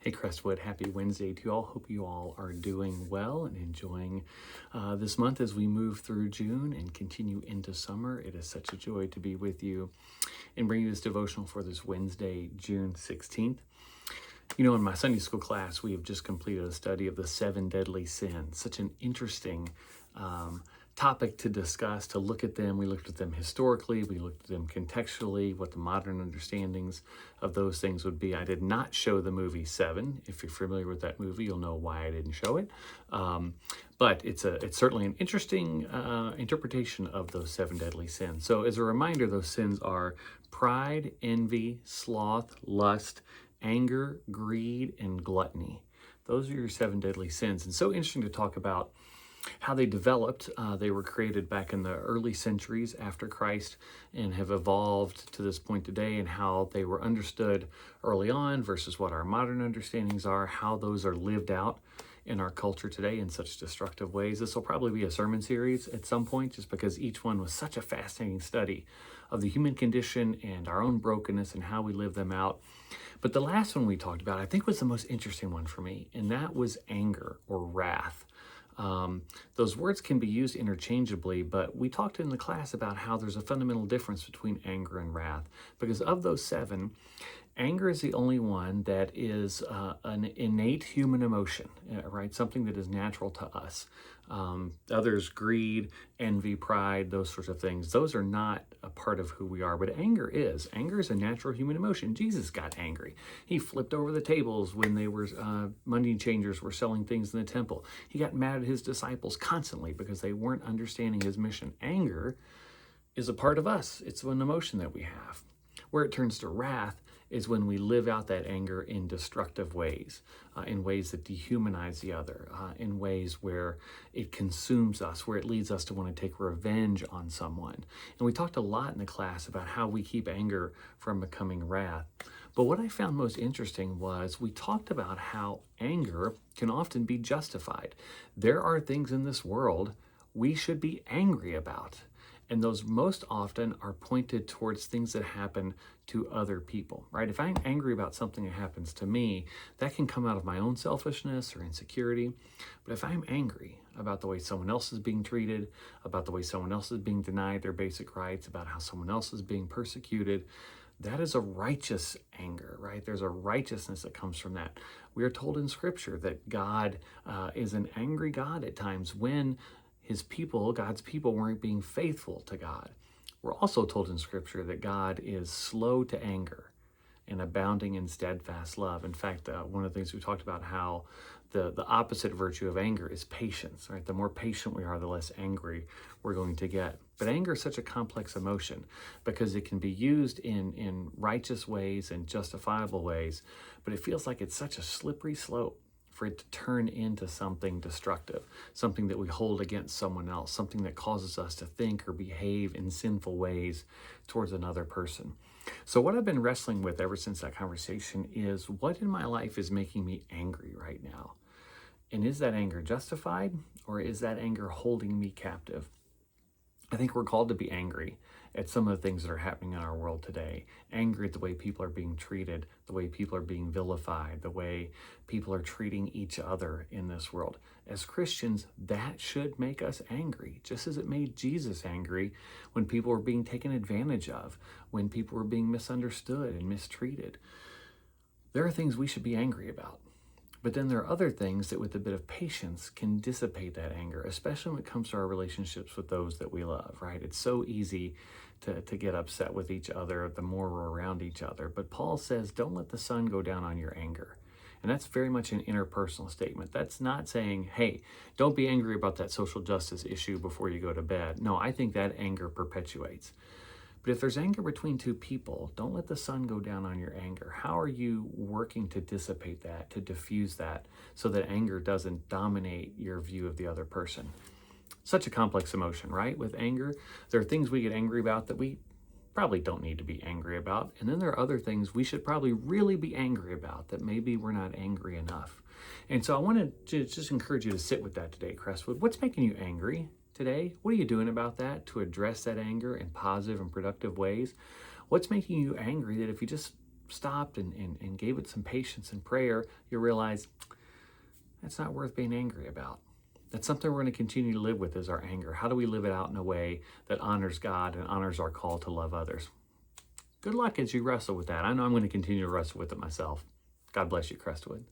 Hey Crestwood, happy Wednesday to you all. Hope you all are doing well and enjoying this month as we move through June and continue into summer. It is such a joy to be with you and bring you this devotional for this Wednesday, June 16th. You know, in my Sunday school class, we have just completed a study of the 7 deadly sins. Such an interesting topic to discuss, to look at them. We looked at them historically, we looked at them contextually, what the modern understandings of those things would be. I did not show the movie Seven. If you're familiar with that movie, you'll know why I didn't show it. But it's certainly an interesting interpretation of those 7 deadly sins. So as a reminder, those sins are pride, envy, sloth, lust, anger, greed, and gluttony. Those are your 7 deadly sins. And so interesting to talk about how they developed. They were created back in the early centuries after Christ and have evolved to this point today, and how they were understood early on versus what our modern understandings are, how those are lived out in our culture today in such destructive ways. This will probably be a sermon series at some point, just because each one was such a fascinating study of the human condition and our own brokenness and how we live them out. But the last one we talked about, I think, was the most interesting one for me, and that was anger or wrath. Those words can be used interchangeably, but we talked in the class about how there's a fundamental difference between anger and wrath, because of those 7, anger is the only one that is an innate human emotion, right? Something that is natural to us. Others, greed, envy, pride, those sorts of things, those are not a part of who we are, but anger is. Anger is a natural human emotion. Jesus got angry. He flipped over the tables when they were, money changers were selling things in the temple. He got mad at his disciples constantly because they weren't understanding his mission. Anger is a part of us. It's an emotion that we have. Where it turns to wrath is when we live out that anger in destructive ways, in ways that dehumanize the other, in ways where it consumes us, where it leads us to want to take revenge on someone. And we talked a lot in the class about how we keep anger from becoming wrath. But what I found most interesting was we talked about how anger can often be justified. There are things in this world we should be angry about. And those most often are pointed towards things that happen to other people, right? If I'm angry about something that happens to me, that can come out of my own selfishness or insecurity. But if I'm angry about the way someone else is being treated, about the way someone else is being denied their basic rights, about how someone else is being persecuted, that is a righteous anger, right? There's a righteousness that comes from that. We are told in Scripture that God is an angry God at times when his people, God's people, weren't being faithful to God. We're also told in Scripture that God is slow to anger and abounding in steadfast love. In fact, one of the things we talked about, how the opposite virtue of anger is patience, right? The more patient we are, the less angry we're going to get. But anger is such a complex emotion because it can be used in righteous ways and justifiable ways, but it feels like it's such a slippery slope for it to turn into something destructive, something that we hold against someone else, something that causes us to think or behave in sinful ways towards another person. So what I've been wrestling with ever since that conversation is, what in my life is making me angry right now? And is that anger justified, or is that anger holding me captive? I think we're called to be angry at some of the things that are happening in our world today. Angry at the way people are being treated, the way people are being vilified, the way people are treating each other in this world. As Christians, that should make us angry, just as it made Jesus angry when people were being taken advantage of, when people were being misunderstood and mistreated. There are things we should be angry about. But then there are other things that with a bit of patience can dissipate that anger, especially when it comes to our relationships with those that we love, right? It's so easy to get upset with each other the more we're around each other. But Paul says, don't let the sun go down on your anger. And that's very much an interpersonal statement. That's not saying, hey, don't be angry about that social justice issue before you go to bed. No, I think that anger perpetuates. But if there's anger between two people, don't let the sun go down on your anger. How are you working to dissipate that, to diffuse that, so that anger doesn't dominate your view of the other person? Such a complex emotion, right? With anger, there are things we get angry about that we probably don't need to be angry about. And then there are other things we should probably really be angry about that maybe we're not angry enough. And so I wanted to just encourage you to sit with that today, Crestwood. What's making you angry today? What are you doing about that to address that anger in positive and productive ways? What's making you angry that if you just stopped and gave it some patience and prayer, you'll realize that's not worth being angry about. That's something we're going to continue to live with, is our anger. How do we live it out in a way that honors God and honors our call to love others? Good luck as you wrestle with that. I know I'm going to continue to wrestle with it myself. God bless you, Crestwood.